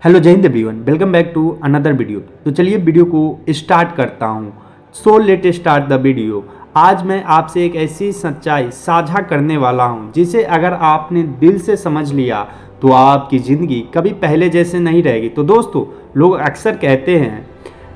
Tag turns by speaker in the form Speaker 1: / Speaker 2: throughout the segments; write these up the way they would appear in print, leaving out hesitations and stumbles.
Speaker 1: Hello जय हिंद everyone, welcome back to another video. तो चलिए वीडियो को स्टार्ट करता हूँ। So let start the video. आज मैं आपसे एक ऐसी सच्चाई साझा करने वाला हूँ जिसे अगर आपने दिल से समझ लिया तो आपकी ज़िंदगी कभी पहले जैसे नहीं रहेगी। तो दोस्तों, लोग अक्सर कहते हैं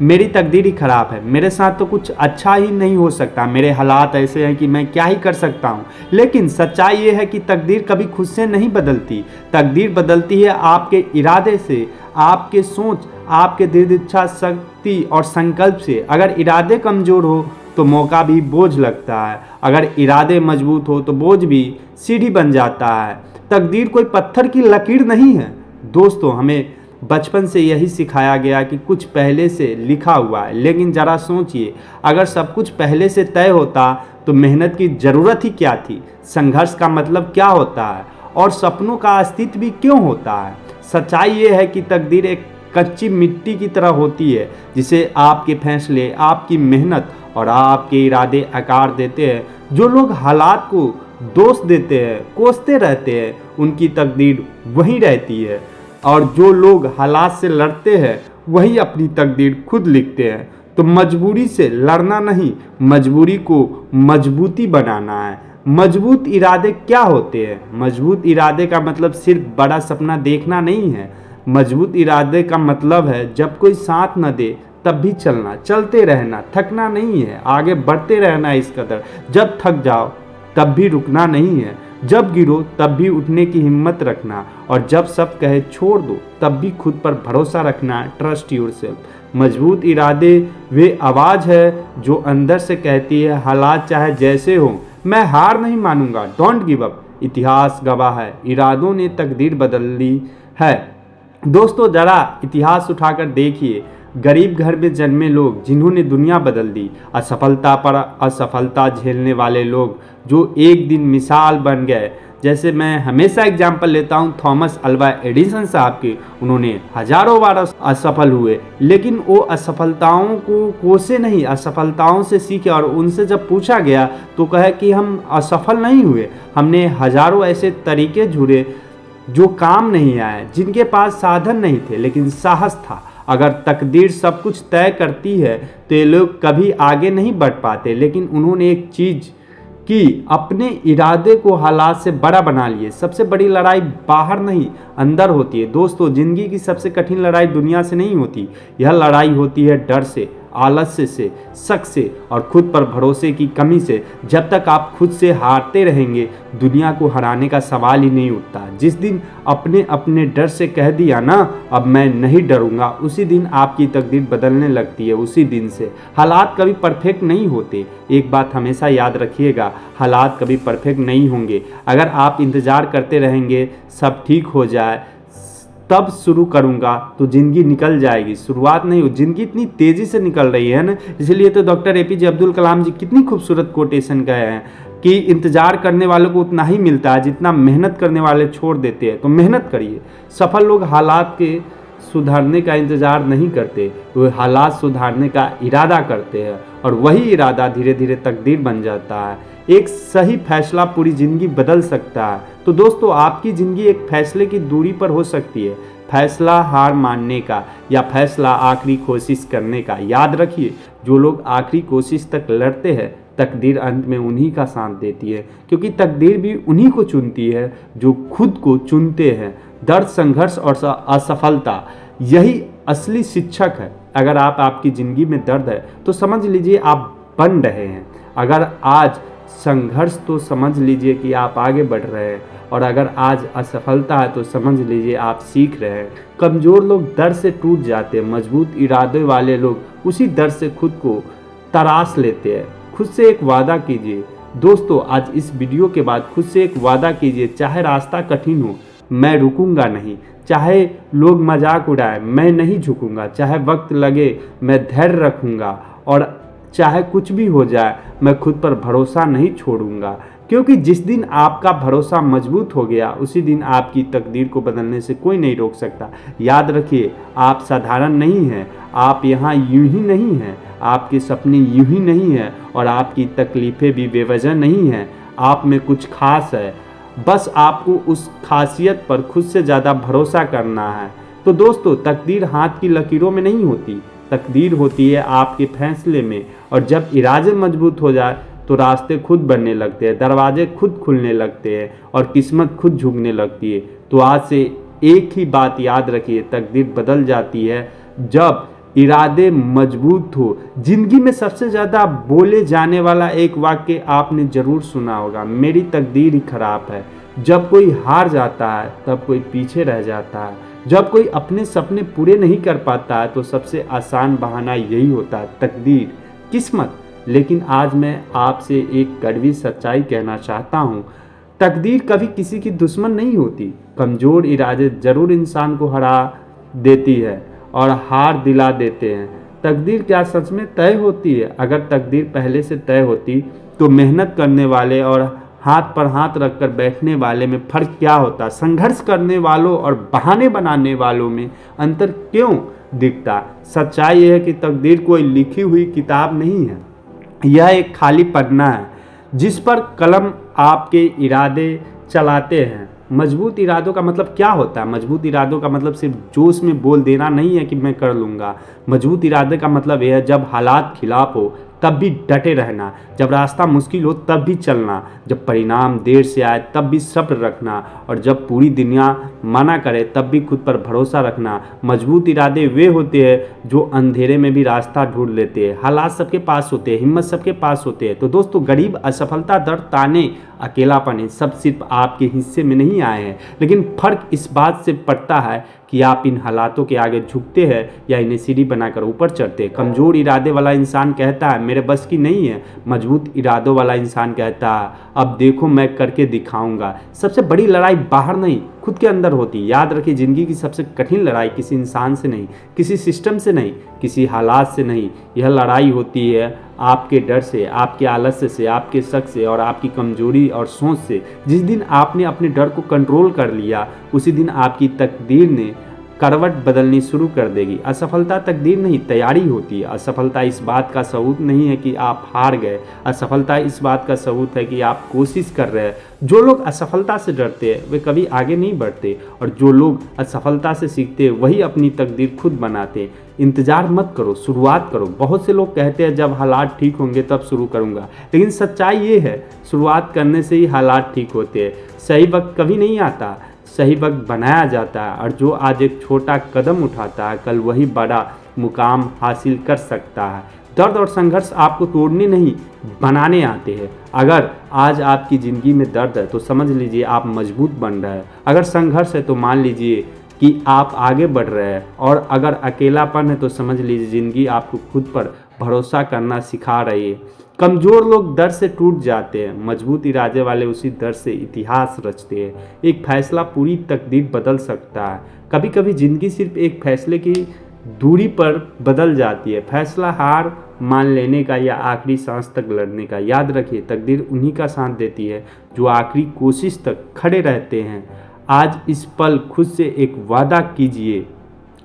Speaker 1: मेरी तकदीर ही ख़राब है, मेरे साथ तो कुछ अच्छा ही नहीं हो सकता, मेरे हालात ऐसे हैं कि मैं क्या ही कर सकता हूँ। लेकिन सच्चाई ये है कि तकदीर कभी खुद से नहीं बदलती। तकदीर बदलती है आपके इरादे से, आपके सोच, आपके दृढ़ इच्छा शक्ति और संकल्प से। अगर इरादे कमज़ोर हो तो मौका भी बोझ लगता है, अगर इरादे मजबूत हो तो बोझ भी सीढ़ी बन जाता है। तकदीर कोई पत्थर की लकीर नहीं है दोस्तों। हमें बचपन से यही सिखाया गया कि कुछ पहले से लिखा हुआ है, लेकिन ज़रा सोचिए, अगर सब कुछ पहले से तय होता तो मेहनत की ज़रूरत ही क्या थी, संघर्ष का मतलब क्या होता है और सपनों का अस्तित्व भी क्यों होता है। सच्चाई ये है कि तकदीर एक कच्ची मिट्टी की तरह होती है जिसे आपके फैसले, आपकी मेहनत और आपके इरादे आकार देते हैं। जो लोग हालात को दोष देते हैं, कोसते रहते हैं, उनकी तकदीर वहीं रहती है, और जो लोग हालात से लड़ते हैं वही अपनी तकदीर खुद लिखते हैं। तो मजबूरी से लड़ना नहीं, मजबूरी को मजबूती बनाना है। मजबूत इरादे क्या होते हैं? मजबूत इरादे का मतलब सिर्फ बड़ा सपना देखना नहीं है। मजबूत इरादे का मतलब है जब कोई साथ न दे तब भी चलना, चलते रहना, थकना नहीं है, आगे बढ़ते रहना इस कदर। जब थक जाओ तब भी रुकना नहीं है, जब गिरो तब भी उठने की हिम्मत रखना, और जब सब कहे छोड़ दो तब भी खुद पर भरोसा रखना। Trust yourself. मजबूत इरादे वे आवाज़ है जो अंदर से कहती है हालात चाहे जैसे हो, मैं हार नहीं मानूंगा, डोंट गिव अप। इतिहास गवाह है, इरादों ने तकदीर बदल ली है। दोस्तों, ज़रा इतिहास उठाकर देखिए, गरीब घर में जन्मे लोग जिन्होंने दुनिया बदल दी, असफलता पर असफलता झेलने वाले लोग जो एक दिन मिसाल बन गए। जैसे मैं हमेशा एग्जाम्पल लेता हूँ थॉमस अल्वा एडिसन साहब के। उन्होंने हजारों बार असफल हुए, लेकिन वो असफलताओं को कोसे नहीं, असफलताओं से सीखे। और उनसे जब पूछा गया तो कहे कि हम असफल नहीं हुए, हमने हजारों ऐसे तरीके ढूंढे जो काम नहीं आए, जिनके पास साधन नहीं थे लेकिन साहस था। अगर तकदीर सब कुछ तय करती है तो ये लोग कभी आगे नहीं बढ़ पाते, लेकिन उन्होंने एक चीज़ कि अपने इरादे को हालात से बड़ा बना लिए। सबसे बड़ी लड़ाई बाहर नहीं, अंदर होती है दोस्तों। ज़िंदगी की सबसे कठिन लड़ाई दुनिया से नहीं होती, यह लड़ाई होती है डर से, आलस्य से, शक से और खुद पर भरोसे की कमी से। जब तक आप खुद से हारते रहेंगे, दुनिया को हराने का सवाल ही नहीं उठता। जिस दिन अपने अपने डर से कह दिया ना अब मैं नहीं डरूंगा, उसी दिन आपकी तकदीर बदलने लगती है। उसी दिन से हालात कभी परफेक्ट नहीं होते। एक बात हमेशा याद रखिएगा, हालात कभी परफेक्ट नहीं होंगे। अगर आप इंतज़ार करते रहेंगे सब ठीक हो जाए तब शुरू करूंगा तो ज़िंदगी निकल जाएगी, शुरुआत नहीं हो। ज़िंदगी इतनी तेज़ी से निकल रही है ना, इसलिए तो डॉक्टर APJ अब्दुल कलाम जी कितनी खूबसूरत कोटेशन कहे हैं कि इंतज़ार करने वालों को उतना ही मिलता है जितना मेहनत करने वाले छोड़ देते हैं। तो मेहनत करिए। सफल लोग हालात के सुधारने का इंतज़ार नहीं करते, वो हालात सुधारने का इरादा करते हैं, और वही इरादा धीरे धीरे तकदीर बन जाता है। एक सही फैसला पूरी ज़िंदगी बदल सकता है। तो दोस्तों, आपकी ज़िंदगी एक फैसले की दूरी पर हो सकती है, फैसला हार मानने का या फैसला आखिरी कोशिश करने का। याद रखिए, जो लोग आखिरी कोशिश तक लड़ते हैं तकदीर अंत में उन्हीं का साथ देती है, क्योंकि तकदीर भी उन्हीं को चुनती है जो खुद को चुनते हैं। दर्द, संघर्ष और असफलता यही असली शिक्षक है। अगर आपकी ज़िंदगी में दर्द है तो समझ लीजिए आप बन रहे हैं। अगर आज संघर्ष तो समझ लीजिए कि आप आगे बढ़ रहे हैं, और अगर आज असफलता है तो समझ लीजिए आप सीख रहे हैं। कमज़ोर लोग दर्द से टूट जाते हैं, मजबूत इरादे वाले लोग उसी दर्द से खुद को तराश लेते हैं। खुद से एक वादा कीजिए दोस्तों, आज इस वीडियो के बाद खुद से एक वादा कीजिए, चाहे रास्ता कठिन हो मैं रुकूंगा नहीं, चाहे लोग मजाक उड़ाए मैं नहीं झुकूंगा, चाहे वक्त लगे मैं धैर्य रखूंगा, और चाहे कुछ भी हो जाए मैं खुद पर भरोसा नहीं छोड़ूंगा। क्योंकि जिस दिन आपका भरोसा मजबूत हो गया उसी दिन आपकी तकदीर को बदलने से कोई नहीं रोक सकता। याद रखिए, आप साधारण नहीं हैं, आप यहाँ यूं ही नहीं हैं, आपके सपने यूं ही नहीं हैं, और आपकी तकलीफ़ें भी बेवजह नहीं हैं। आप में कुछ खास है, बस आपको उस खासियत पर खुद से ज़्यादा भरोसा करना है। तो तो दोस्तों तकदीर हाथ की लकीरों में नहीं होती, तकदीर होती है आपके फैसले में। और जब इरादे मजबूत हो जाए तो रास्ते खुद बनने लगते हैं, दरवाजे खुद खुलने लगते हैं और किस्मत खुद झुकने लगती है। तो आज से एक ही बात याद रखिए, तकदीर बदल जाती है जब इरादे मजबूत हो। जिंदगी में सबसे ज़्यादा बोले जाने वाला एक वाक्य आपने ज़रूर सुना होगा, मेरी तकदीर ही खराब है। जब कोई हार जाता है तब कोई पीछे रह जाता है, जब कोई अपने सपने पूरे नहीं कर पाता है तो सबसे आसान बहाना यही होता है, तकदीर, किस्मत। लेकिन आज मैं आपसे एक कड़वी सच्चाई कहना चाहता हूँ, तकदीर कभी किसी की दुश्मन नहीं होती। कमज़ोर इरादे ज़रूर इंसान को हरा देती है और हार दिला देते हैं। तकदीर क्या सच में तय होती है? अगर तकदीर पहले से तय होती तो मेहनत करने वाले और हाथ पर हाथ रखकर बैठने वाले में फ़र्क क्या होता? संघर्ष करने वालों और बहाने बनाने वालों में अंतर क्यों दिखता? सच्चाई यह है कि तकदीर कोई लिखी हुई किताब नहीं है, यह एक खाली पन्ना है जिस पर कलम आपके इरादे चलाते हैं। मजबूत इरादों का मतलब क्या होता है? मजबूत इरादों का मतलब सिर्फ जोश में बोल देना नहीं है कि मैं कर लूँगा। मजबूत इरादे का मतलब यह है जब हालात खिलाफ हो तब भी डटे रहना, जब रास्ता मुश्किल हो तब भी चलना, जब परिणाम देर से आए तब भी सब्र रखना और जब पूरी दुनिया मना करे तब भी खुद पर भरोसा रखना। मजबूत इरादे वे होते हैं जो अंधेरे में भी रास्ता ढूंढ लेते हैं। हालात सबके पास होते हैं, हिम्मत सबके पास होते हैं। तो दोस्तों गरीब, असफलता, दर्द, ताने, अकेलापन, सब सिर्फ आपके हिस्से में नहीं आए हैं, लेकिन फ़र्क इस बात से पड़ता है कि आप इन हालातों के आगे झुकते हैं या इन्हें सीढ़ी बनाकर ऊपर चढ़ते हैं। कमज़ोर इरादे वाला इंसान कहता है मेरे बस की नहीं है, मजबूत इरादों वाला इंसान कहता है अब देखो मैं करके दिखाऊंगा। सबसे बड़ी लड़ाई बाहर नहीं, खुद के अंदर होती है। याद रखिए, ज़िंदगी की सबसे कठिन लड़ाई किसी इंसान से नहीं, किसी सिस्टम से नहीं, किसी हालात से नहीं, यह लड़ाई होती है आपके डर से, आपके आलस्य से, आपके शक से और आपकी कमजोरी और सोच से। जिस दिन आपने अपने डर को कंट्रोल कर लिया उसी दिन आपकी तकदीर ने करवट बदलनी शुरू कर देगी। असफलता तकदीर नहीं, तैयारी होती है। असफलता इस बात का सबूत नहीं है कि आप हार गए, असफलता इस बात का सबूत है कि आप कोशिश कर रहे हैं। जो लोग असफलता से डरते हैं वे कभी आगे नहीं बढ़ते और जो लोग असफलता से सीखते हैं वही अपनी तकदीर खुद बनाते हैं। इंतज़ार मत करो, शुरुआत करो। बहुत से लोग कहते हैं जब हालात ठीक होंगे तब शुरू करूँगा, लेकिन सच्चाई ये है शुरुआत करने से ही हालात ठीक होते हैं। सही वक्त कभी नहीं आता, सही वक्त बनाया जाता है और जो आज एक छोटा कदम उठाता है कल वही बड़ा मुकाम हासिल कर सकता है। दर्द और संघर्ष आपको तोड़ने नहीं बनाने आते हैं। अगर आज आपकी ज़िंदगी में दर्द है तो समझ लीजिए आप मजबूत बन रहे हैं। अगर संघर्ष है तो मान लीजिए कि आप आगे बढ़ रहे हैं और अगर अकेलापन है तो समझ लीजिए ज़िंदगी आपको खुद पर भरोसा करना सिखा रही है। कमज़ोर लोग डर से टूट जाते हैं, मजबूत इरादे वाले उसी डर से इतिहास रचते हैं। एक फैसला पूरी तकदीर बदल सकता है। कभी कभी ज़िंदगी सिर्फ एक फैसले की दूरी पर बदल जाती है, फैसला हार मान लेने का या आखिरी सांस तक लड़ने का। याद रखिए, तकदीर उन्हीं का साथ देती है जो आखिरी कोशिश तक खड़े रहते हैं। आज इस पल खुद से एक वादा कीजिए,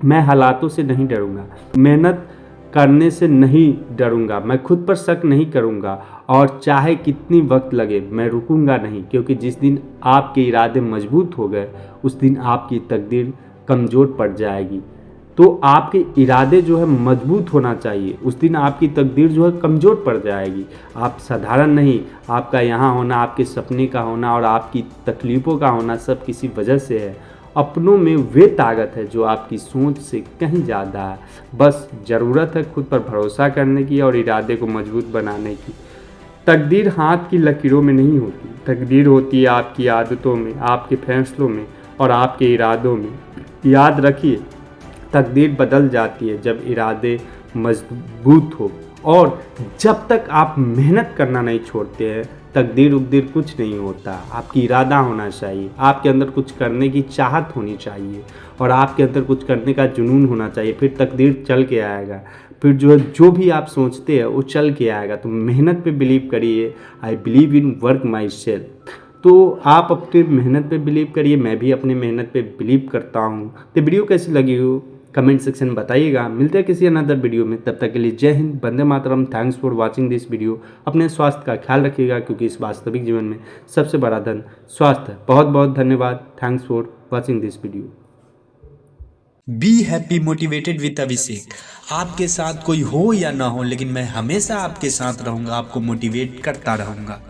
Speaker 1: मैं हालातों से नहीं डरूंगा, मेहनत करने से नहीं डरूंगा, मैं खुद पर शक नहीं करूंगा और चाहे कितनी वक्त लगे मैं रुकूंगा नहीं। क्योंकि जिस दिन आपके इरादे मजबूत हो गए उस दिन आपकी तकदीर कमज़ोर पड़ जाएगी। तो आपके इरादे जो है मजबूत होना चाहिए, उस दिन आपकी तकदीर जो है कमज़ोर पड़ जाएगी। आप साधारण नहीं, आपका यहाँ होना, आपके सपने का होना और आपकी तकलीफ़ों का होना सब किसी वजह से है। अपनों में वे ताकत है जो आपकी सोच से कहीं ज़्यादा है। बस ज़रूरत है खुद पर भरोसा करने की और इरादे को मजबूत बनाने की। तकदीर हाथ की लकीरों में नहीं होती, तकदीर होती है आपकी आदतों में, आपके फैसलों में और आपके इरादों में। याद रखिए, तकदीर बदल जाती है जब इरादे मजबूत हो और जब तक आप मेहनत करना नहीं छोड़ते हैं तकदीर उकदीर कुछ नहीं होता। आपकी इरादा होना चाहिए, आपके अंदर कुछ करने की चाहत होनी चाहिए और आपके अंदर कुछ करने का जुनून होना चाहिए, फिर तकदीर चल के आएगा। फिर जो भी आप सोचते हैं वो चल के आएगा। तो मेहनत पे बिलीव करिए, I believe in work my self. तो आप अपनी मेहनत पे बिलीव करिए, मैं भी अपनी मेहनत पे बिलीव करता हूँ। तो वीडियो कैसी लगी हो कमेंट सेक्शन में बताइएगा। मिलते हैं किसी अनदर वीडियो में, तब तक के लिए जय हिंद, वंदे मातरम। Thanks for watching this video. अपने स्वास्थ्य का ख्याल रखिएगा क्योंकि इस वास्तविक जीवन में सबसे बड़ा धन स्वास्थ्य है। बहुत बहुत धन्यवाद। Thanks for watching this video. Be happy motivated with Abhishek. आपके साथ कोई हो या ना हो, लेकिन मैं हमेशा आपके साथ रहूँगा, आपको मोटिवेट करता रहूँगा।